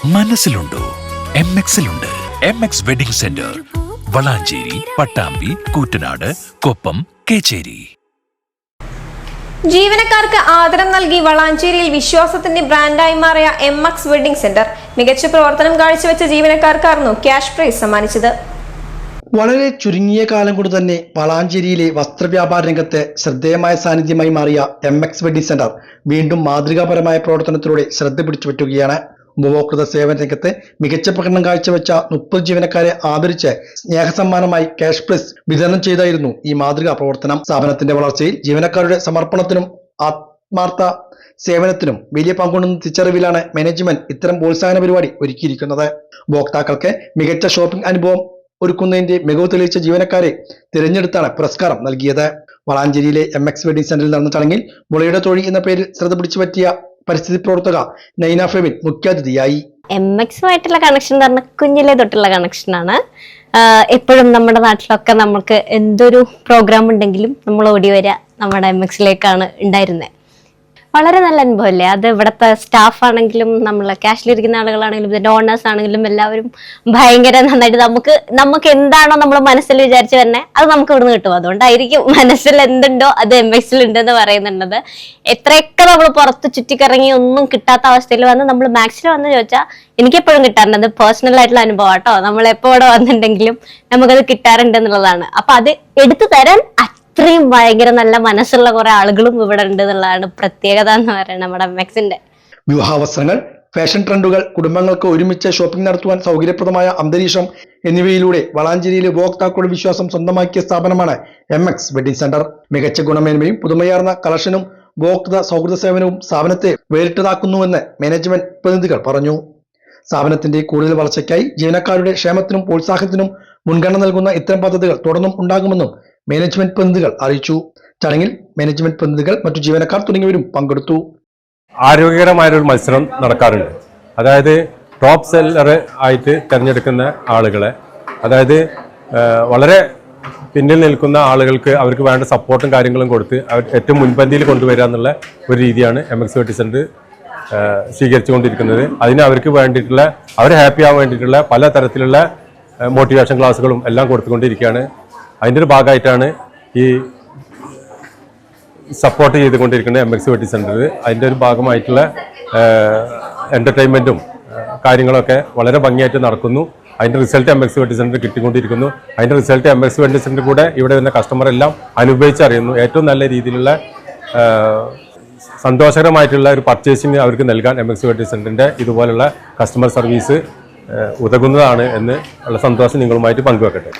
മനസ്സിലുണ്ടോ? MXലുണ്ട്. MX wedding centre, Valanchery, Pattambi, Koottanad, Koppam, Kechery. ജീവനക്കാർക്ക് ആദരം നൽകി വളാഞ്ചേരിയിൽ വിശ്വാസത്തിന്റെ ബ്രാൻഡായി മാറിയ MX വെഡിംഗ് സെന്റർ മികച്ച പ്രവർത്തനം കാഴ്ചവെച്ച ജീവനക്കാർക്കായിരുന്നു ക്യാഷ് പ്രൈസ് സമ്മാനിച്ചത്. വളരെ ചുരുങ്ങിയ കാലം കൊണ്ട് തന്നെ വളാഞ്ചേരിയിലെ വസ്ത്രവ്യാപാര രംഗത്ത് ശ്രദ്ധേയമായ സാന്നിധ്യമായി മാറിയ MX വെഡിംഗ് സെന്റർ വീണ്ടും മാതൃകാപരമായ പ്രവർത്തനത്തിലൂടെ ശ്രദ്ധ പിടിച്ചുപറ്റുകയാണ്. ഉപഭോക്തൃ സേവന രംഗത്ത് മികച്ച പ്രകടനം കാഴ്ചവെച്ച 30 ജീവനക്കാരെ ആദരിച്ച് സ്നേഹസമ്മാനമായി ക്യാഷ് പ്രൈസ് വിതരണം ചെയ്തായിരുന്നു ഈ മാതൃകാ പ്രവർത്തനം. സ്ഥാപനത്തിന്റെ വളർച്ചയിൽ ജീവനക്കാരുടെ സമർപ്പണത്തിനും ആത്മാർത്ഥ സേവനത്തിനും വലിയ പങ്കുണ്ടെന്ന തിരിച്ചറിവിലാണ് മാനേജ്മെന്റ് ഇത്തരം പ്രോത്സാഹന പരിപാടി ഒരുക്കിയിരിക്കുന്നത്. ഉപഭോക്താക്കൾക്ക് മികച്ച ഷോപ്പിംഗ് അനുഭവം ഒരുക്കുന്നതിന്റെ മികവ് തെളിയിച്ച ജീവനക്കാരെ തിരഞ്ഞെടുത്താണ് പുരസ്കാരം നൽകിയത്. വളാഞ്ചേരിയിലെ MX വെഡിംഗ് സെന്ററിൽ നടന്ന ചടങ്ങിൽ മുളയുടെ തൊഴി എന്ന പേരിൽ ശ്രദ്ധ പിടിച്ചുപറ്റിയ പരിസ്ഥിതി പ്രവർത്തക നൈന ഫെബിൻ മുഖ്യാതിഥിയായി. MXുമായിട്ടുള്ള കണക്ഷൻ എന്ന് പറഞ്ഞാൽ കുഞ്ഞിലെ തൊട്ടുള്ള കണക്ഷനാണ്. എപ്പോഴും നമ്മുടെ നാട്ടിലൊക്കെ നമുക്ക് എന്തൊരു പ്രോഗ്രാം ഉണ്ടെങ്കിലും നമ്മൾ ഓടി വരിക നമ്മുടെ MXലേക്കാണ് ഉണ്ടായിരുന്നത്. വളരെ നല്ല അനുഭവമല്ലേ അത്. ഇവിടുത്തെ സ്റ്റാഫ് ആണെങ്കിലും നമ്മൾ ക്യാഷിലിരിക്കുന്ന ആളുകളാണെങ്കിലും ഇതിന്റെ ഓണേഴ്സ് ആണെങ്കിലും എല്ലാവരും ഭയങ്കര നന്നായിട്ട് നമുക്ക് എന്താണോ നമ്മൾ മനസ്സിൽ വിചാരിച്ചു തന്നെ അത് നമുക്ക് ഇവിടുന്ന് കിട്ടും. അതുകൊണ്ടായിരിക്കും മനസ്സിൽ എന്തുണ്ടോ അത് MXൽ ഉണ്ടെന്ന് പറയുന്നുള്ളത്. എത്രയൊക്കെ നമ്മൾ പുറത്ത് ചുറ്റിക്കറങ്ങി ഒന്നും കിട്ടാത്ത അവസ്ഥയിൽ വന്ന് നമ്മൾ മാക്സിൽ വന്ന് ചോദിച്ചാൽ എനിക്കെപ്പോഴും കിട്ടാറുണ്ട്. അത് പേഴ്സണൽ ആയിട്ടുള്ള അനുഭവം കേട്ടോ. നമ്മൾ എപ്പോൾ ഇവിടെ വന്നിട്ടുണ്ടെങ്കിലും നമുക്കത് കിട്ടാറുണ്ട് എന്നുള്ളതാണ്. അപ്പൊ അത് എടുത്തു തരാൻ അത്രയും ഭയങ്കര നല്ല മനസ്സുള്ള കുറെ ആളുകളും ഇവിടെ ഉണ്ട് എന്നുള്ളതാണ് പ്രത്യേകത എന്ന് പറയുന്നത് നമ്മുടെ MXന്റെ. വിവാഹാവസരങ്ങൾ, ഫാഷൻ ട്രെൻഡുകൾ, കുടുംബങ്ങൾക്ക് ഒരുമിച്ച് ഷോപ്പിംഗ് നടത്തുവാൻ സൗകര്യപ്രദമായ അന്തരീക്ഷം എന്നിവയിലൂടെ വളാഞ്ചേരിയിലെ ഉപഭോക്താക്കളുടെ വിശ്വാസം സ്വന്തമാക്കിയ സ്ഥാപനമാണ് MX വെഡിംഗ് സെന്റർ. മികച്ച ഗുണമേന്മയും പുതുമയാർന്ന കളക്ഷനും ഉപഭോക്തൃ സൗഹൃദ സേവനവും സ്ഥാപനത്തെ വേറിട്ടതാക്കുന്നുവെന്ന് മാനേജ്മെന്റ് പ്രതിനിധികൾ പറഞ്ഞു. സ്ഥാപനത്തിന്റെ കൂടുതൽ വളർച്ചയ്ക്കായി ജീവനക്കാരുടെ ക്ഷേമത്തിനും പ്രോത്സാഹനത്തിനും മുൻഗണന നൽകുന്ന ഇത്തരം പദ്ധതികൾ തുടർന്നും ഉണ്ടാകുമെന്നും മാനേജ്മെന്റ് പ്രതിനിധികൾ അറിയിച്ചു. ചടങ്ങിൽ മാനേജ്മെന്റ് പ്രതിനിധികൾ, മറ്റു ജീവനക്കാർ തുടങ്ങിയവരും പങ്കെടുത്തു. ആരോഗ്യകരമായൊരു മത്സരം നടക്കാറുണ്ട്. അതായത് ടോപ്പ് സെല്ലർ ആയിട്ട് തിരഞ്ഞെടുക്കുന്ന ആളുകളെ, അതായത് വളരെ പിന്നിൽ നിൽക്കുന്ന ആളുകൾക്ക് അവർക്ക് വേണ്ട സപ്പോർട്ടും കാര്യങ്ങളും കൊടുത്ത് അവർ ഏറ്റവും മുൻപന്തിയിൽ കൊണ്ടുവരിക എന്നുള്ള ഒരു രീതിയാണ് MX വെഡിംഗ് സെന്റർ സ്വീകരിച്ചുകൊണ്ടിരിക്കുന്നത്. അതിന് അവർക്ക് വേണ്ടിയിട്ടുള്ള, അവരെ ഹാപ്പി ആവാൻ വേണ്ടിയിട്ടുള്ള പല തരത്തിലുള്ള മോട്ടിവേഷൻ ക്ലാസ്സുകളും എല്ലാം കൊടുത്തുകൊണ്ടിരിക്കുകയാണ്. അതിൻ്റെ ഒരു ഭാഗമായിട്ടാണ് ഈ സപ്പോർട്ട് ചെയ്തുകൊണ്ടിരിക്കുന്നത് MX വെഡിംഗ് സെന്റർ. അതിൻ്റെ ഒരു ഭാഗമായിട്ടുള്ള എൻ്റർടൈൻമെൻറ്റും കാര്യങ്ങളൊക്കെ വളരെ ഭംഗിയായിട്ട് നടക്കുന്നു. അതിൻ്റെ റിസൾട്ട് MX വെഡിംഗ് സെന്റർ കിട്ടിക്കൊണ്ടിരിക്കുന്നു. അതിൻ്റെ റിസൾട്ട് MX വെഡിംഗ് സെന്റർ കൂടെ ഇവിടെ വരുന്ന കസ്റ്റമറെല്ലാം അനുഭവിച്ചറിയുന്നു. ഏറ്റവും നല്ല രീതിയിലുള്ള സന്തോഷകരമായിട്ടുള്ള ഒരു പർച്ചേസിങ് അവർക്ക് നൽകാൻ MX വെഡിംഗ് സെന്ററിൻ്റെ ഇതുപോലുള്ള കസ്റ്റമർ സർവീസ് ഉതകുന്നതാണ് എന്ന് ഉള്ള സന്തോഷം നിങ്ങളുമായിട്ട് പങ്കുവെക്കട്ടെ.